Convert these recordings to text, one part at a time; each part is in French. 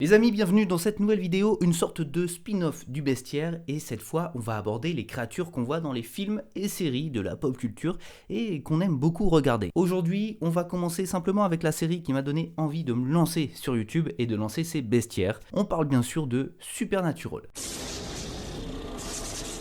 Les amis, bienvenue dans cette nouvelle vidéo, une sorte de spin-off du bestiaire, et cette fois on va aborder les créatures qu'on voit dans les films et séries de la pop culture et qu'on aime beaucoup regarder. Aujourd'hui on va commencer simplement avec la série qui m'a donné envie de me lancer sur YouTube et de lancer ces bestiaires. On parle bien sûr de Supernatural.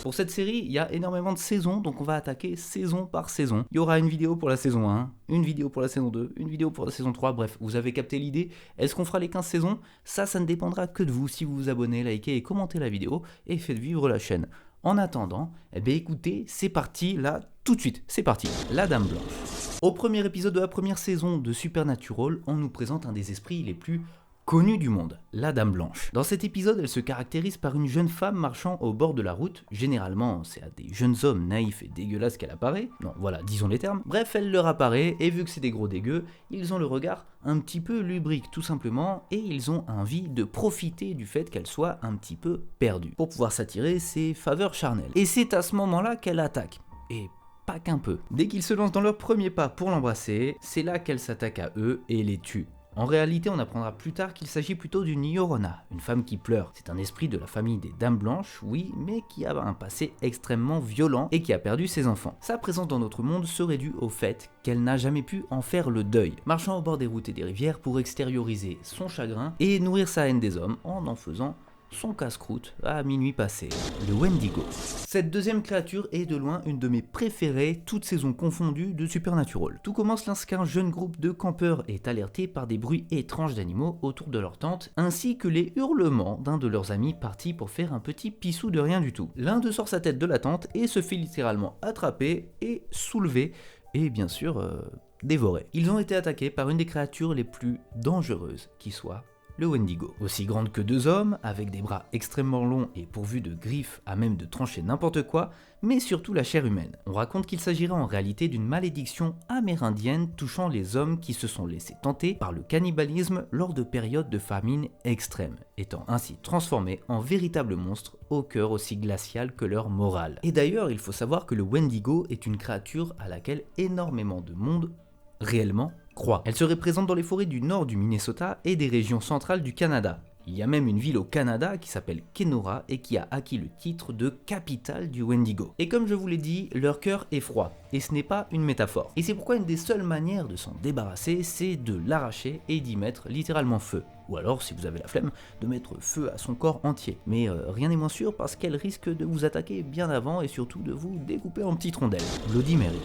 Pour cette série, il y a énormément de saisons, donc on va attaquer saison par saison. Il y aura une vidéo pour la saison 1, une vidéo pour la saison 2, une vidéo pour la saison 3, bref, vous avez capté l'idée. Est-ce qu'on fera les 15 saisons? Ça ne dépendra que de vous si vous vous abonnez, likez et commentez la vidéo et faites vivre la chaîne. En attendant, eh bien écoutez, c'est parti là, tout de suite, c'est parti. La Dame Blanche. Au premier épisode de la première saison de Supernatural, on nous présente un des esprits les plus connue du monde, la Dame Blanche. Dans cet épisode, elle se caractérise par une jeune femme marchant au bord de la route. Généralement, c'est à des jeunes hommes naïfs et dégueulasses qu'elle apparaît. Non, voilà, disons les termes. Bref, elle leur apparaît, et vu que c'est des gros dégueux, ils ont le regard un petit peu lubrique tout simplement, et ils ont envie de profiter du fait qu'elle soit un petit peu perdue, pour pouvoir s'attirer ses faveurs charnelles. Et c'est à ce moment-là qu'elle attaque. Et pas qu'un peu. Dès qu'ils se lancent dans leur premier pas pour l'embrasser, c'est là qu'elle s'attaque à eux et les tue. En réalité, on apprendra plus tard qu'il s'agit plutôt d'une Llorona, une femme qui pleure. C'est un esprit de la famille des Dames Blanches, oui, mais qui a un passé extrêmement violent et qui a perdu ses enfants. Sa présence dans notre monde serait due au fait qu'elle n'a jamais pu en faire le deuil, marchant au bord des routes et des rivières pour extérioriser son chagrin et nourrir sa haine des hommes en faisant son casse-croûte à minuit passé, le Wendigo. Cette deuxième créature est de loin une de mes préférées, toutes saisons confondues de Supernatural. Tout commence lorsqu'un jeune groupe de campeurs est alerté par des bruits étranges d'animaux autour de leur tente, ainsi que les hurlements d'un de leurs amis partis pour faire un petit pissou de rien du tout. L'un d'eux sort sa tête de la tente et se fait littéralement attraper et soulever, et bien sûr dévorer. Ils ont été attaqués par une des créatures les plus dangereuses qui soit, le Wendigo. Aussi grande que deux hommes, avec des bras extrêmement longs et pourvus de griffes à même de trancher n'importe quoi, mais surtout la chair humaine. On raconte qu'il s'agirait en réalité d'une malédiction amérindienne touchant les hommes qui se sont laissés tenter par le cannibalisme lors de périodes de famine extrême, étant ainsi transformés en véritables monstres au cœur aussi glacial que leur morale. Et d'ailleurs, il faut savoir que le Wendigo est une créature à laquelle énormément de monde réellement croit. Elle se représente dans les forêts du nord du Minnesota et des régions centrales du Canada. Il y a même une ville au Canada qui s'appelle Kenora et qui a acquis le titre de capitale du Wendigo. Et comme je vous l'ai dit, leur cœur est froid, et ce n'est pas une métaphore. Et c'est pourquoi une des seules manières de s'en débarrasser, c'est de l'arracher et d'y mettre littéralement feu. Ou alors, si vous avez la flemme, de mettre feu à son corps entier. Mais rien n'est moins sûr parce qu'elle risque de vous attaquer bien avant et surtout de vous découper en petites rondelles. Bloody Mary.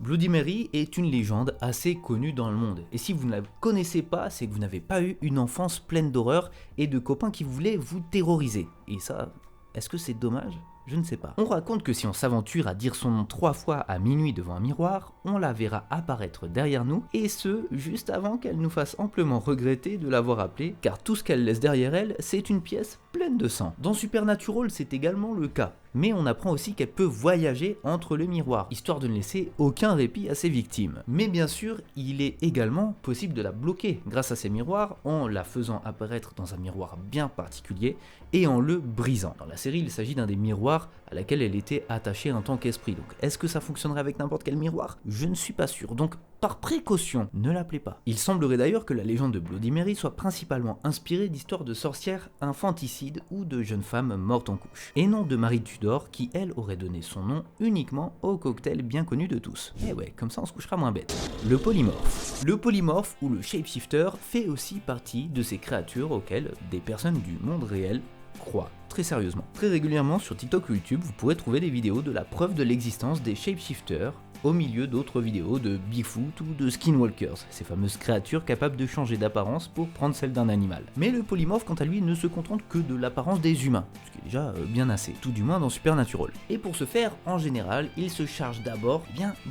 Bloody Mary est une légende assez connue dans le monde. Et si vous ne la connaissez pas, c'est que vous n'avez pas eu une enfance pleine d'horreur et de copains qui voulaient vous terroriser. Et ça, est-ce que c'est dommage ? Je ne sais pas. On raconte que si on s'aventure à dire son nom 3 fois à minuit devant un miroir, on la verra apparaître derrière nous, et ce, juste avant qu'elle nous fasse amplement regretter de l'avoir appelée, car tout ce qu'elle laisse derrière elle, c'est une pièce pleine de sang. Dans Supernatural, c'est également le cas. Mais on apprend aussi qu'elle peut voyager entre les miroirs, histoire de ne laisser aucun répit à ses victimes. Mais bien sûr, il est également possible de la bloquer grâce à ces miroirs, en la faisant apparaître dans un miroir bien particulier et en le brisant. Dans la série, il s'agit d'un des miroirs à laquelle elle était attachée en tant qu'esprit. Donc est-ce que ça fonctionnerait avec n'importe quel miroir? Je ne suis pas sûr. Donc par précaution, ne l'appelez pas. Il semblerait d'ailleurs que la légende de Bloody Mary soit principalement inspirée d'histoires de sorcières infanticides ou de jeunes femmes mortes en couche, et non de Marie Tudor qui, elle, aurait donné son nom uniquement au cocktail bien connu de tous. Et ouais, comme ça on se couchera moins bête. Le polymorphe. Le polymorphe ou le shapeshifter fait aussi partie de ces créatures auxquelles des personnes du monde réel croient très sérieusement. Très régulièrement sur TikTok ou YouTube, vous pourrez trouver des vidéos de la preuve de l'existence des shapeshifters au milieu d'autres vidéos de Bigfoot ou de Skinwalkers, ces fameuses créatures capables de changer d'apparence pour prendre celle d'un animal. Mais le polymorphe, quant à lui, ne se contente que de l'apparence des humains, ce qui est déjà bien assez, tout du moins dans Supernatural. Et pour ce faire, en général, il se charge d'abord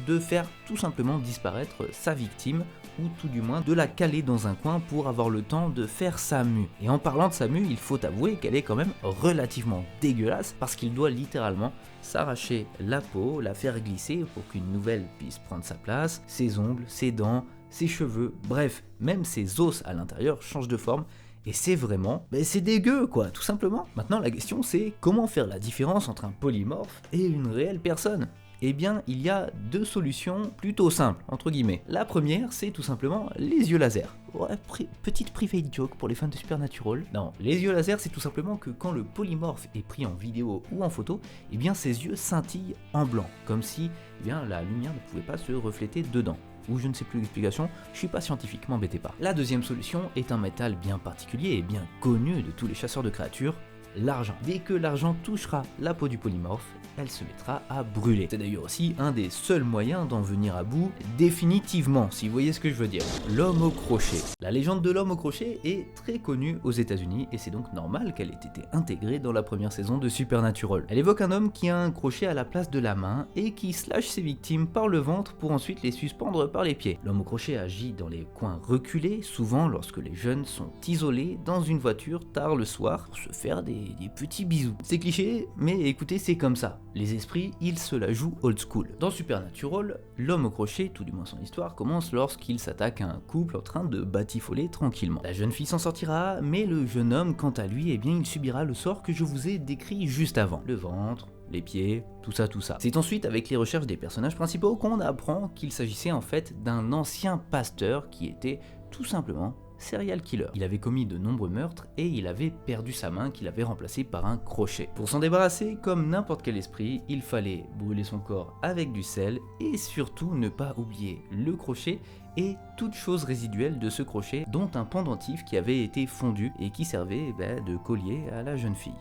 de faire tout simplement disparaître sa victime, ou tout du moins de la caler dans un coin pour avoir le temps de faire sa mue. Et en parlant de sa mue, il faut avouer qu'elle est quand même relativement dégueulasse parce qu'il doit littéralement s'arracher la peau, la faire glisser pour qu'une nouvelle puisse prendre sa place, ses ongles, ses dents, ses cheveux, bref, même ses os à l'intérieur changent de forme. Et c'est vraiment, c'est dégueu quoi, tout simplement. Maintenant la question c'est comment faire la différence entre un polymorphe et une réelle personne. Eh bien, il y a deux solutions plutôt simples, entre guillemets. La première, c'est tout simplement les yeux laser. Ouais, petite private joke pour les fans de Supernatural. Non, les yeux laser, c'est tout simplement que quand le polymorphe est pris en vidéo ou en photo, eh bien ses yeux scintillent en blanc, comme si eh bien, la lumière ne pouvait pas se refléter dedans. Ou je ne sais plus l'explication, je suis pas scientifique, m'embêtez pas. La deuxième solution est un métal bien particulier et bien connu de tous les chasseurs de créatures, l'argent. Dès que l'argent touchera la peau du polymorphe, elle se mettra à brûler. C'est d'ailleurs aussi un des seuls moyens d'en venir à bout définitivement, si vous voyez ce que je veux dire. L'homme au crochet. La légende de l'homme au crochet est très connue aux États-Unis et c'est donc normal qu'elle ait été intégrée dans la première saison de Supernatural. Elle évoque un homme qui a un crochet à la place de la main et qui slash ses victimes par le ventre pour ensuite les suspendre par les pieds. L'homme au crochet agit dans les coins reculés, souvent lorsque les jeunes sont isolés dans une voiture tard le soir pour se faire des petits bisous. C'est cliché, mais écoutez, c'est comme ça. Les esprits, ils se la jouent old school. Dans Supernatural, l'homme au crochet, tout du moins son histoire, commence lorsqu'il s'attaque à un couple en train de batifoler tranquillement. La jeune fille s'en sortira, mais le jeune homme, quant à lui, eh bien, il subira le sort que je vous ai décrit juste avant. Le ventre, les pieds, tout ça. C'est ensuite avec les recherches des personnages principaux qu'on apprend qu'il s'agissait en fait d'un ancien pasteur qui était tout simplement serial killer. Il avait commis de nombreux meurtres et il avait perdu sa main qu'il avait remplacée par un crochet. Pour s'en débarrasser, comme n'importe quel esprit, il fallait brûler son corps avec du sel et surtout ne pas oublier le crochet et toute chose résiduelle de ce crochet, dont un pendentif qui avait été fondu et qui servait de collier à la jeune fille.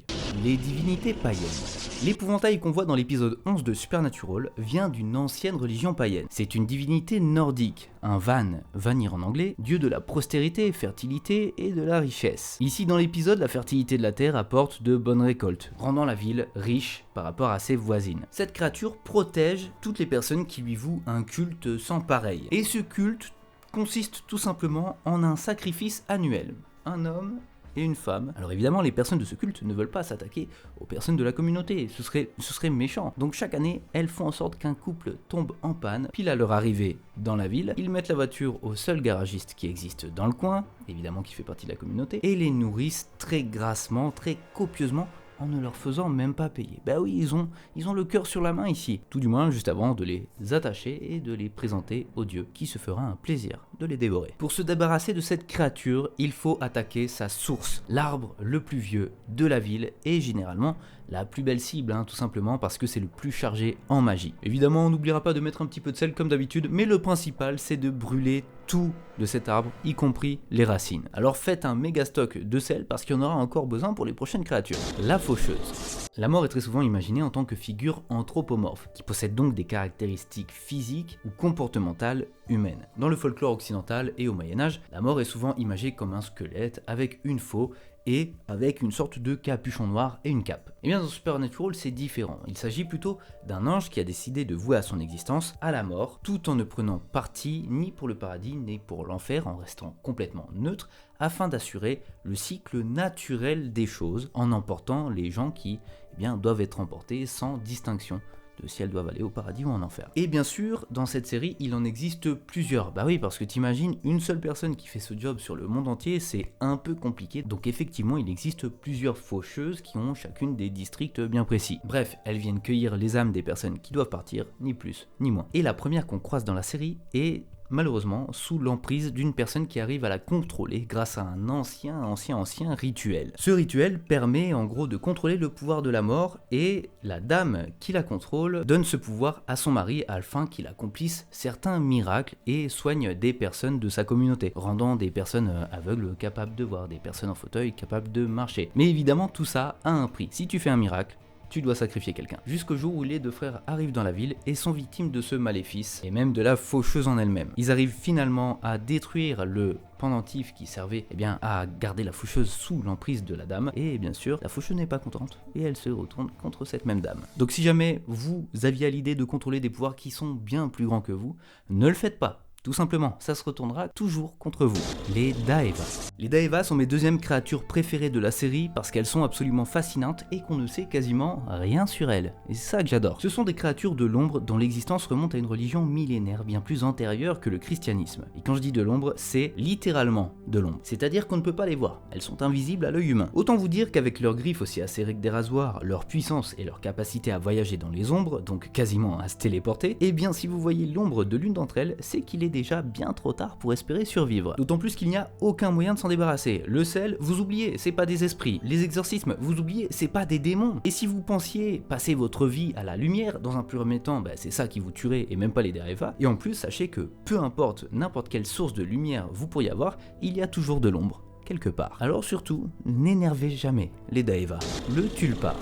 Les divinités païennes. L'épouvantail qu'on voit dans l'épisode 11 de Supernatural vient d'une ancienne religion païenne. C'est une divinité nordique, un Vanir en anglais, dieu de la prospérité, fertilité et de la richesse. Ici dans l'épisode, la fertilité de la terre apporte de bonnes récoltes, rendant la ville riche par rapport à ses voisines. Cette créature protège toutes les personnes qui lui vouent un culte sans pareil. Et ce culte consiste tout simplement en un sacrifice annuel. Un homme et une femme. Alors évidemment, les personnes de ce culte ne veulent pas s'attaquer aux personnes de la communauté, ce serait méchant. Donc chaque année, elles font en sorte qu'un couple tombe en panne, pile à leur arrivée dans la ville, ils mettent la voiture au seul garagiste qui existe dans le coin, évidemment qui fait partie de la communauté, et les nourrissent très grassement, très copieusement, en ne leur faisant même pas payer. Bah oui, ils ont le cœur sur la main ici, tout du moins juste avant de les attacher et de les présenter au dieu, qui se fera un plaisir de les dévorer. Pour se débarrasser de cette créature, il faut attaquer sa source, l'arbre le plus vieux de la ville et généralement la plus belle cible, tout simplement parce que c'est le plus chargé en magie. Évidemment, on n'oubliera pas de mettre un petit peu de sel comme d'habitude, mais le principal c'est de brûler tout de cet arbre, y compris les racines. Alors faites un méga stock de sel parce qu'il y en aura encore besoin pour les prochaines créatures. La faucheuse. La mort est très souvent imaginée en tant que figure anthropomorphe, qui possède donc des caractéristiques physiques ou comportementales humaines. Dans le folklore occidental et au Moyen-Âge, la mort est souvent imagée comme un squelette avec une faux et avec une sorte de capuchon noir et une cape. Et bien dans Supernatural c'est différent, il s'agit plutôt d'un ange qui a décidé de vouer à son existence à la mort, tout en ne prenant parti ni pour le paradis ni pour l'enfer, en restant complètement neutre, afin d'assurer le cycle naturel des choses, en emportant les gens qui doivent être emportés sans distinction de si elles doivent aller au paradis ou en enfer. Et bien sûr, dans cette série, il en existe plusieurs. Bah oui, parce que t'imagines, une seule personne qui fait ce job sur le monde entier, c'est un peu compliqué. Donc effectivement, il existe plusieurs faucheuses qui ont chacune des districts bien précis. Bref, elles viennent cueillir les âmes des personnes qui doivent partir, ni plus, ni moins. Et la première qu'on croise dans la série est malheureusement sous l'emprise d'une personne qui arrive à la contrôler grâce à un ancien rituel. Ce rituel permet en gros de contrôler le pouvoir de la mort et la dame qui la contrôle donne ce pouvoir à son mari afin qu'il accomplisse certains miracles et soigne des personnes de sa communauté, rendant des personnes aveugles capables de voir, des personnes en fauteuil capables de marcher. Mais évidemment tout ça a un prix. Si tu fais un miracle, tu dois sacrifier quelqu'un. Jusqu'au jour où les deux frères arrivent dans la ville et sont victimes de ce maléfice, et même de la faucheuse en elle-même. Ils arrivent finalement à détruire le pendentif qui servait à garder la faucheuse sous l'emprise de la dame, et bien sûr, la faucheuse n'est pas contente, et elle se retourne contre cette même dame. Donc si jamais vous aviez l'idée de contrôler des pouvoirs qui sont bien plus grands que vous, ne le faites pas. Tout simplement, ça se retournera toujours contre vous. Les Daeva. Les Daeva sont mes deuxièmes créatures préférées de la série parce qu'elles sont absolument fascinantes et qu'on ne sait quasiment rien sur elles. Et c'est ça que j'adore. Ce sont des créatures de l'ombre dont l'existence remonte à une religion millénaire bien plus antérieure que le christianisme. Et quand je dis de l'ombre, c'est littéralement de l'ombre. C'est-à-dire qu'on ne peut pas les voir. Elles sont invisibles à l'œil humain. Autant vous dire qu'avec leurs griffes aussi acérées que des rasoirs, leur puissance et leur capacité à voyager dans les ombres, donc quasiment à se téléporter, eh bien si vous voyez l'ombre de l'une d'entre elles, c'est qu'il est déjà bien trop tard pour espérer survivre. D'autant plus qu'il n'y a aucun moyen de s'en débarrasser. Le sel, vous oubliez, c'est pas des esprits. Les exorcismes, vous oubliez, c'est pas des démons. Et si vous pensiez passer votre vie à la lumière, dans un premier temps, c'est ça qui vous tuerait et même pas les Daeva. Et en plus, sachez que peu importe n'importe quelle source de lumière vous pourriez avoir, il y a toujours de l'ombre quelque part. Alors surtout, n'énervez jamais les Daeva. Le tulpa.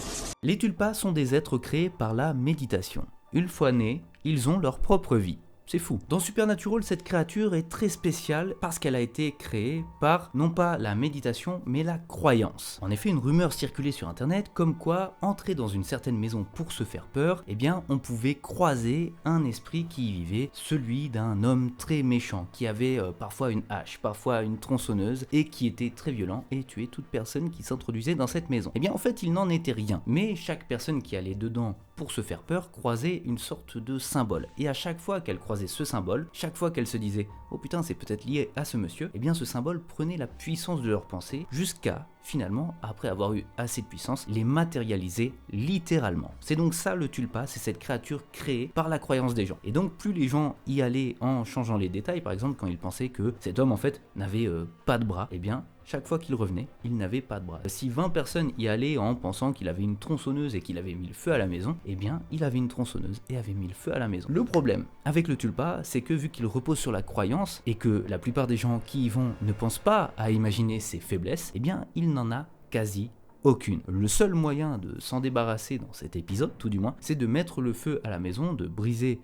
Les tulpas sont des êtres créés par la méditation. Une fois nés, ils ont leur propre vie. C'est fou. Dans Supernatural, cette créature est très spéciale parce qu'elle a été créée par, non pas la méditation, mais la croyance. En effet, une rumeur circulait sur internet comme quoi, entrer dans une certaine maison pour se faire peur, eh bien, on pouvait croiser un esprit qui y vivait, celui d'un homme très méchant, qui avait parfois une hache, parfois une tronçonneuse, et qui était très violent et tuait toute personne qui s'introduisait dans cette maison. Eh bien, en fait, il n'en était rien. Mais chaque personne qui allait dedans pour se faire peur croisait une sorte de symbole. Et à chaque fois qu'elle croisait ce symbole, chaque fois qu'elle se disait « Oh putain, c'est peut-être lié à ce monsieur », eh bien ce symbole prenait la puissance de leur pensée jusqu'à, finalement, après avoir eu assez de puissance, les matérialiser littéralement. C'est donc ça le tulpa, c'est cette créature créée par la croyance des gens. Et donc plus les gens y allaient en changeant les détails, par exemple quand ils pensaient que cet homme en fait n'avait pas de bras, eh bien chaque fois qu'il revenait, il n'avait pas de bras. Si 20 personnes y allaient en pensant qu'il avait une tronçonneuse et qu'il avait mis le feu à la maison, eh bien, il avait une tronçonneuse et avait mis le feu à la maison. Le problème avec le tulpa, c'est que vu qu'il repose sur la croyance et que la plupart des gens qui y vont ne pensent pas à imaginer ses faiblesses, eh bien, il n'en a quasi aucune. Le seul moyen de s'en débarrasser dans cet épisode, tout du moins, c'est de mettre le feu à la maison, de briser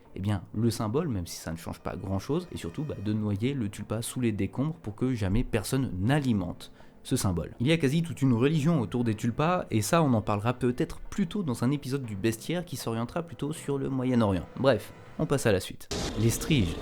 le symbole, même si ça ne change pas grand chose, et surtout de noyer le tulpa sous les décombres pour que jamais personne n'alimente ce symbole. Il y a quasi toute une religion autour des tulpas, et ça on en parlera peut-être plus tôt dans un épisode du Bestiaire qui s'orientera plutôt sur le Moyen-Orient. Bref, on passe à la suite. Les striges.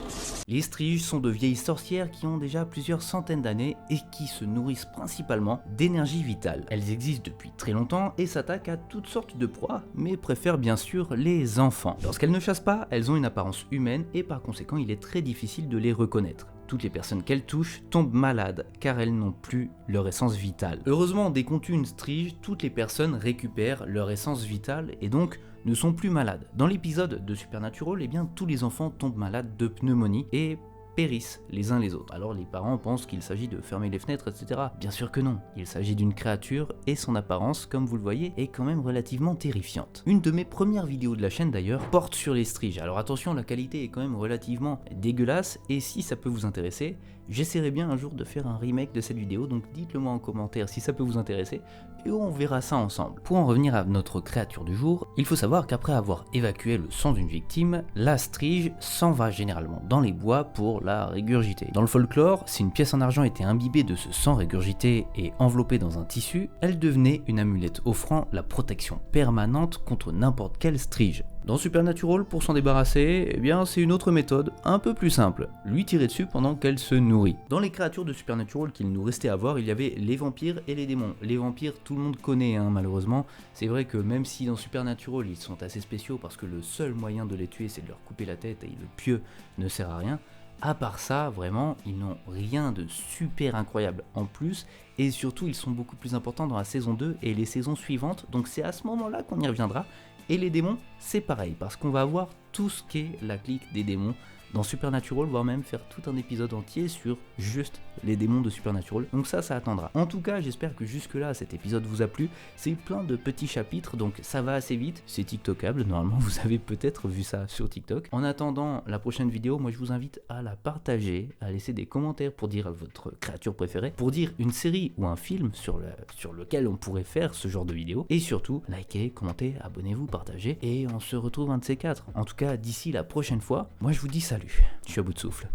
Les striges sont de vieilles sorcières qui ont déjà plusieurs centaines d'années et qui se nourrissent principalement d'énergie vitale. Elles existent depuis très longtemps et s'attaquent à toutes sortes de proies, mais préfèrent bien sûr les enfants. Lorsqu'elles ne chassent pas, elles ont une apparence humaine et par conséquent il est très difficile de les reconnaître. Toutes les personnes qu'elles touchent tombent malades car elles n'ont plus leur essence vitale. Heureusement, dès qu'on tue une strige, toutes les personnes récupèrent leur essence vitale et donc ne sont plus malades. Dans l'épisode de Supernatural, eh bien tous les enfants tombent malades de pneumonie et périssent les uns les autres. Alors les parents pensent qu'il s'agit de fermer les fenêtres, etc. Bien sûr que non, il s'agit d'une créature et son apparence, comme vous le voyez, est quand même relativement terrifiante. Une de mes premières vidéos de la chaîne d'ailleurs porte sur les striges. Alors attention, la qualité est quand même relativement dégueulasse et si ça peut vous intéresser, j'essaierai bien un jour de faire un remake de cette vidéo, donc dites-le moi en commentaire si ça peut vous intéresser et on verra ça ensemble. Pour en revenir à notre créature du jour, il faut savoir qu'après avoir évacué le sang d'une victime, la strige s'en va généralement dans les bois pour la régurgiter. Dans le folklore, si une pièce en argent était imbibée de ce sang régurgité et enveloppée dans un tissu, elle devenait une amulette offrant la protection permanente contre n'importe quelle strige. Dans Supernatural, pour s'en débarrasser, eh bien c'est une autre méthode, un peu plus simple, lui tirer dessus pendant qu'elle se nourrit. Dans les créatures de Supernatural qu'il nous restait à voir, il y avait les vampires et les démons. Les vampires, tout le monde connaît malheureusement, c'est vrai que même si dans Supernatural ils sont assez spéciaux parce que le seul moyen de les tuer c'est de leur couper la tête et le pieu ne sert à rien, à part ça, vraiment, ils n'ont rien de super incroyable en plus, et surtout ils sont beaucoup plus importants dans la saison 2 et les saisons suivantes, donc c'est à ce moment-là qu'on y reviendra. Et les démons, c'est pareil, parce qu'on va avoir tout ce qu'est la clique des démons dans Supernatural, voire même faire tout un épisode entier sur juste les démons de Supernatural, donc ça attendra. En tout cas, j'espère que jusque là cet épisode vous a plu, c'est plein de petits chapitres, donc ça va assez vite, c'est tiktokable, normalement vous avez peut-être vu ça sur TikTok. En attendant la prochaine vidéo, moi je vous invite à la partager, à laisser des commentaires pour dire votre créature préférée, pour dire une série ou un film sur lequel on pourrait faire ce genre de vidéo, et surtout, likez, commentez, abonnez-vous, partagez, et on se retrouve un de ces quatre. En tout cas, d'ici la prochaine fois, moi je vous dis salut. Je suis à bout de souffle.